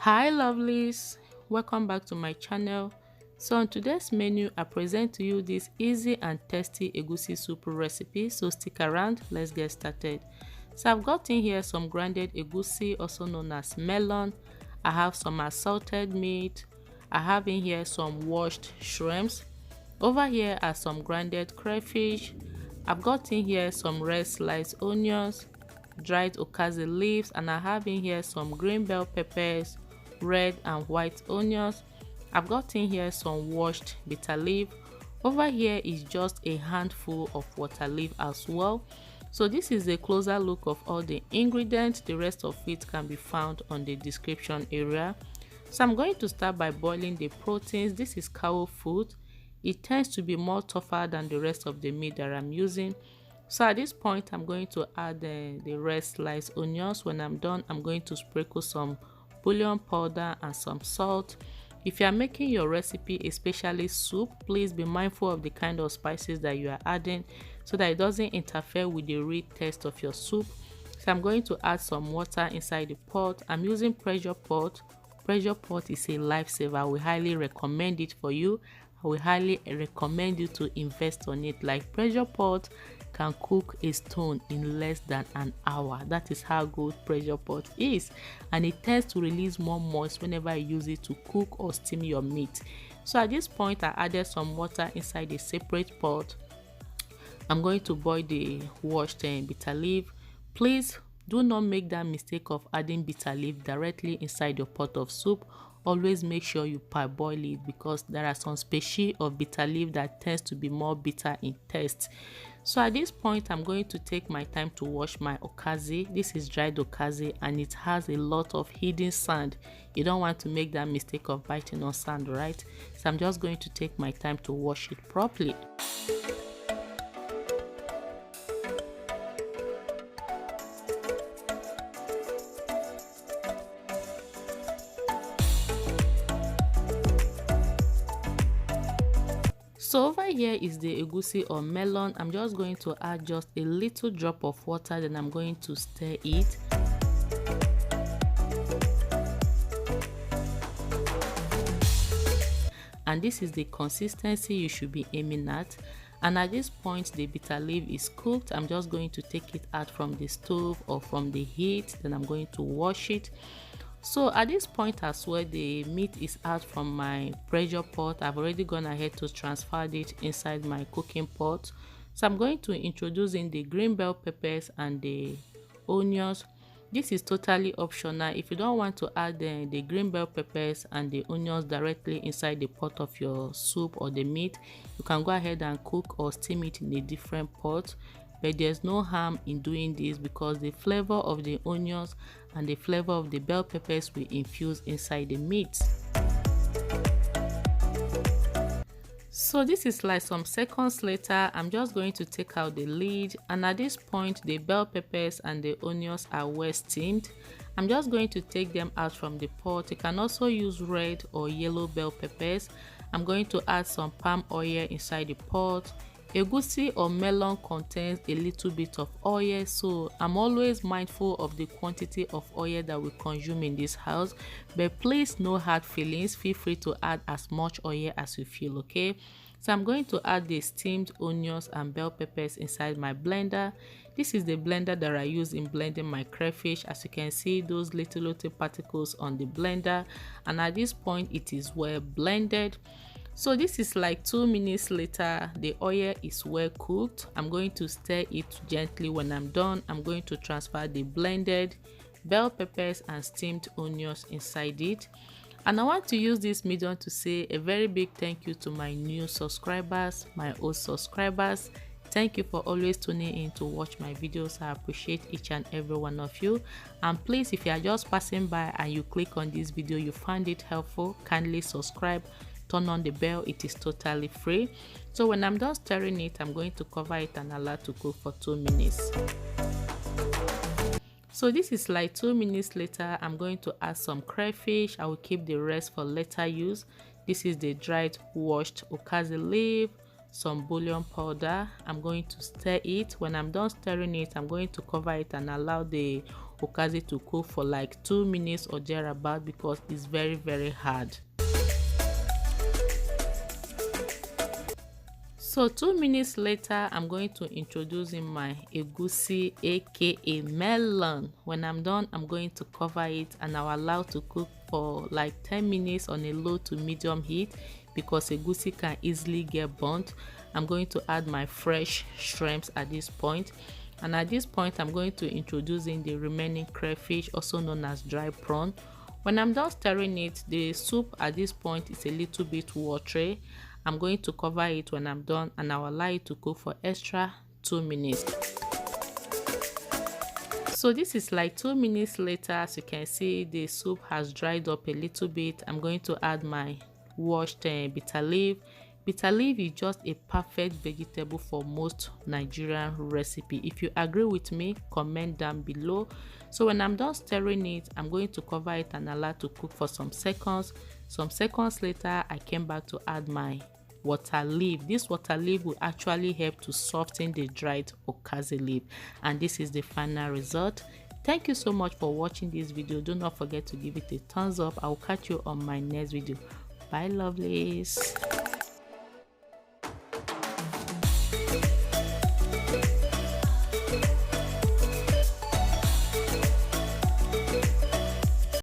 Hi lovelies, welcome back to my channel. So on today's menu I present to you this easy and tasty egusi soup recipe, so stick around, let's get started. So I've got in here some grounded egusi, also known as melon. I have some assorted meat. I have in here some washed shrimps. Over here are some grounded crayfish. I've got in here some red sliced onions, dried Okazi leaves, and I have in here some green bell peppers, red and white onions. I've got in here some washed bitter leaf. Over here is just a handful of water leaf as well. So this is a closer look of all the ingredients. The rest of it can be found on the description area. So I'm going to start by boiling the proteins. This is Cowfoot. It tends to be more tougher than the rest of the meat that I'm using. So at this point I'm going to add the red sliced onions. When I'm done, I'm going to sprinkle some bouillon powder and some salt. If you are making your recipe especially soup, please be mindful of the kind of spices that you are adding so that it doesn't interfere with the real taste of your soup. So I'm going to add some water inside the pot. I'm using pressure pot. Pressure pot is a lifesaver. We highly recommend it for you. I will highly recommend you to invest on it. Like, pressure pot can cook a stone in less than an hour. That is how good pressure pot is, and it tends to release more moist whenever you use it to cook or steam your meat. So at this point I added some water inside a separate pot. I'm going to boil the washed bitter leaf. Please do not make that mistake of adding bitter leaf directly inside your pot of soup. Always make sure you parboil it, because there are some species of bitter leaf that tends to be more bitter in taste. So at this point I'm going to take my time to wash my Okazi. This is dried Okazi and it has a lot of hidden sand. You don't want to make that mistake of biting on sand, right? So I'm just going to take my time to wash it properly. So over here is the egusi or melon. I'm just going to add just a little drop of water, then I'm going to stir it. And this is the consistency you should be aiming at. And at this point the bitter leaf is cooked. I'm just going to take it out from the stove or from the heat, then I'm going to wash it. So at this point as well, the meat is out from my pressure pot. I've already gone ahead to transfer it inside my cooking pot. So I'm going to introduce in the green bell peppers and the onions. This is totally optional. If you don't want to add the green bell peppers and the onions directly inside the pot of your soup or the meat, you can go ahead and cook or steam it in a different pot. But there's no harm in doing this, because the flavor of the onions and the flavor of the bell peppers will infuse inside the meat. So this is like some seconds later. I'm just going to take out the lid, and at this point the bell peppers and the onions are well steamed. I'm just going to take them out from the pot. You can also use red or yellow bell peppers. I'm going to add some palm oil inside the pot. Egusi or melon contains a little bit of oil, so I'm always mindful of the quantity of oil that we consume in this house. But please, no hard feelings. Feel free to add as much oil as you feel, okay? So I'm going to add the steamed onions and bell peppers inside my blender. This is the blender that I use in blending my crayfish. As you can see, those little particles on the blender, and at this point it is well blended. So this is like 2 minutes later. The oil is well cooked. I'm going to stir it gently. When I'm done, I'm going to transfer the blended bell peppers and steamed onions inside it. And I want to use this medium to say a very big thank you to my new subscribers, my old subscribers. Thank you for always tuning in to watch my videos. I appreciate each and every one of you. And please, if you are just passing by and you click on this video, you find it helpful, kindly subscribe, turn on the bell. It is totally free. So when I'm done stirring it, I'm going to cover it and allow it to cook for 2 minutes. So this is like 2 minutes later. I'm going to add some crayfish. I will keep the rest for later use. This is the dried washed Okazi leaf, some bouillon powder. I'm going to stir it. When I'm done stirring it, I'm going to cover it and allow the Okazi to cook for like 2 minutes or thereabout because it's very hard. So 2 minutes later, I'm going to introduce in my egusi, aka melon. When I'm done, I'm going to cover it and I'll allow to cook for like 10 minutes on a low to medium heat because egusi can easily get burnt. I'm going to add my fresh shrimps at this point. And at this point, I'm going to introduce in the remaining crayfish, also known as dry prawn. When I'm done stirring it, the soup at this point is a little bit watery. I'm going to cover it when I'm done and I'll allow it to cook for extra 2 minutes. So this is like 2 minutes later. As you can see, the soup has dried up a little bit. I'm going to add my washed bitter leaf. Bitter leaf is just a perfect vegetable for most Nigerian recipe. If you agree with me, comment down below. So when I'm done stirring it, I'm going to cover it and allow to cook for some seconds. Some seconds later, I came back to add my water leaf. This water leaf will actually help to soften the dried Okazi leaf, and this is the final result. Thank you so much for watching this video. Do not forget to give it a thumbs up. I'll catch you on my next video. Bye lovelies.